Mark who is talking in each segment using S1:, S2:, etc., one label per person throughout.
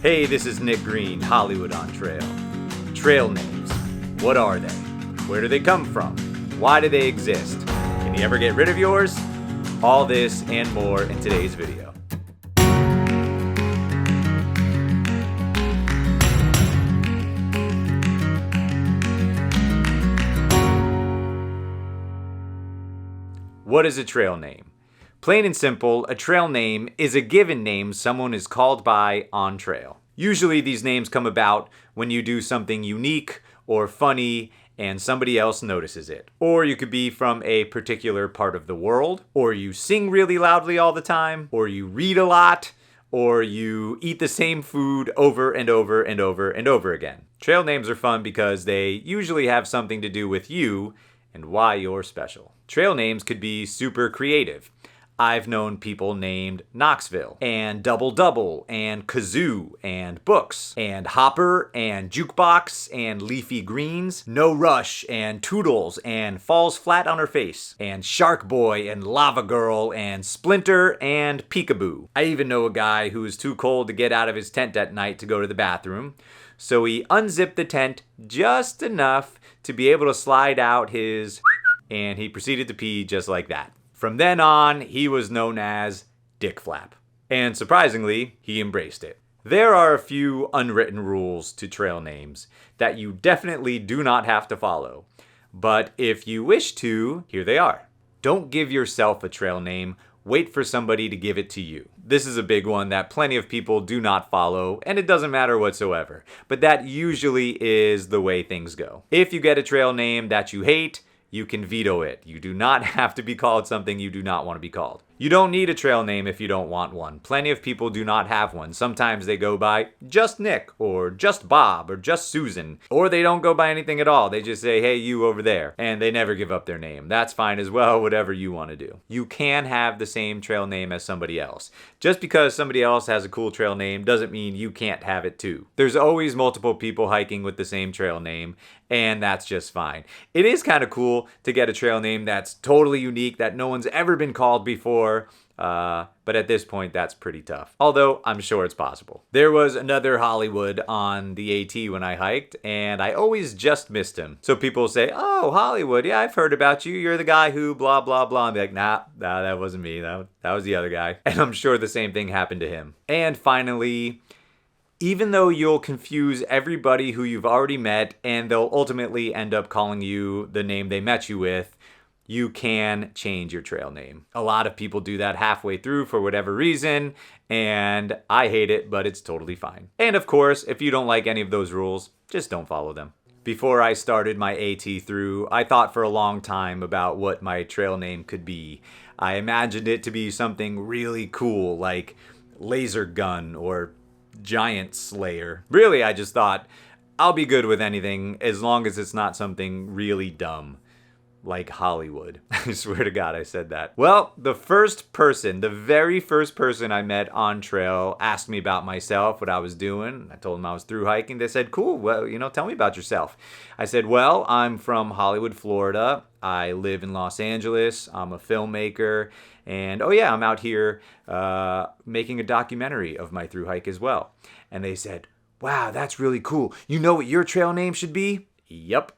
S1: Hey, this is Nick Green, Hollywood on Trail. Trail names. What are they? Where do they come from? Why do they exist? Can you ever get rid of yours? All this and more in today's video. What is a trail name? Plain and simple, a trail name is a given name someone is called by on trail. Usually these names come about when you do something unique or funny and somebody else notices it. Or you could be from a particular part of the world, or you sing really loudly all the time, or you read a lot, or you eat the same food over and over and over and over again. Trail names are fun because they usually have something to do with you and why you're special. Trail names could be super creative. I've known people named Knoxville, and Double Double, and Kazoo, and Books, and Hopper, and Jukebox, and Leafy Greens, No Rush, and Toodles, and Falls Flat on Her Face, and Shark Boy, and Lava Girl, and Splinter, and Peekaboo. I even know a guy who was too cold to get out of his tent at night to go to the bathroom, so he unzipped the tent just enough to be able to slide out his and he proceeded to pee just like that. From then on, he was known as Dick Flap. And surprisingly, he embraced it. There are a few unwritten rules to trail names that you definitely do not have to follow. But if you wish to, here they are. Don't give yourself a trail name. Wait for somebody to give it to you. This is a big one that plenty of people do not follow, and it doesn't matter whatsoever. But that usually is the way things go. If you get a trail name that you hate, you can veto it. You do not have to be called something you do not want to be called. You don't need a trail name if you don't want one. Plenty of people do not have one. Sometimes they go by just Nick, or just Bob, or just Susan. Or they don't go by anything at all. They just say, hey, you over there. And they never give up their name. That's fine as well, whatever you want to do. You can have the same trail name as somebody else. Just because somebody else has a cool trail name doesn't mean you can't have it too. There's always multiple people hiking with the same trail name, and that's just fine. It is kind of cool to get a trail name that's totally unique, that no one's ever been called before. But at this point, that's pretty tough. Although, I'm sure it's possible. There was another Hollywood on the AT when I hiked, and I always just missed him. So people say, oh, Hollywood, yeah, I've heard about you. You're the guy who blah, blah, blah. I'm like, nah, that wasn't me. That was the other guy. And I'm sure the same thing happened to him. And finally, even though you'll confuse everybody who you've already met, and they'll ultimately end up calling you the name they met you with, you can change your trail name. A lot of people do that halfway through for whatever reason, and I hate it, but it's totally fine. And of course, if you don't like any of those rules, just don't follow them. Before I started my AT through, I thought for a long time about what my trail name could be. I imagined it to be something really cool, like Laser Gun or Giant Slayer. Really, I just thought, I'll be good with anything as long as it's not something really dumb. Like Hollywood. I swear to God I said that. Well, the very first person I met on trail asked me about myself, what I was doing. I told them I was through hiking. They said, cool, well, tell me about yourself. I said, well, I'm from Hollywood, Florida. I live in Los Angeles. I'm a filmmaker. And oh yeah, I'm out here making a documentary of my through hike as well. And they said, wow, that's really cool. You know what your trail name should be? Yep.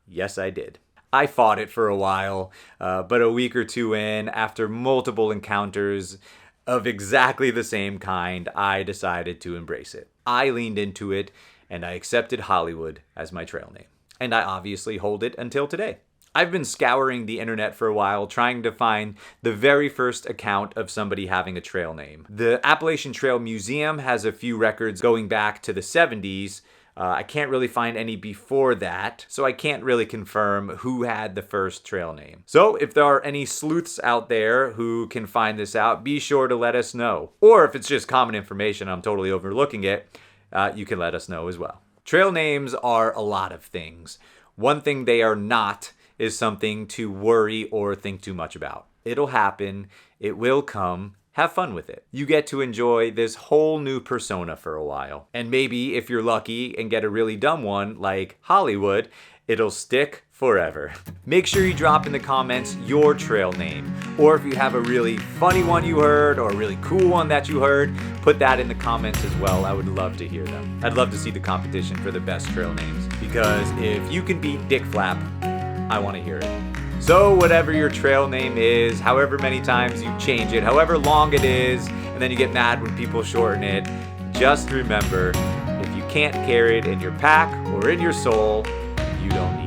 S1: Yes, I did. I fought it for a while, but a week or two in, after multiple encounters of exactly the same kind, I decided to embrace it. I leaned into it, and I accepted Hollywood as my trail name. And I obviously hold it until today. I've been scouring the internet for a while, trying to find the very first account of somebody having a trail name. The Appalachian Trail Museum has a few records going back to the 70s, I can't really find any before that, so I can't really confirm who had the first trail name. So if there are any sleuths out there who can find this out, be sure to let us know. Or if it's just common information, I'm totally overlooking it, you can let us know as well. Trail names are a lot of things. One thing they are not is something to worry or think too much about. It'll happen, it will come. Have fun with it. You get to enjoy this whole new persona for a while. And maybe if you're lucky and get a really dumb one like Hollywood, it'll stick forever. Make sure you drop in the comments your trail name, or if you have a really funny one you heard or a really cool one that you heard, put that in the comments as well. I would love to hear them. I'd love to see the competition for the best trail names, because if you can beat Dick Flap, I want to hear it. So whatever your trail name is, however many times you change it, however long it is, and then you get mad when people shorten it, just remember, if you can't carry it in your pack or in your soul, you don't need it.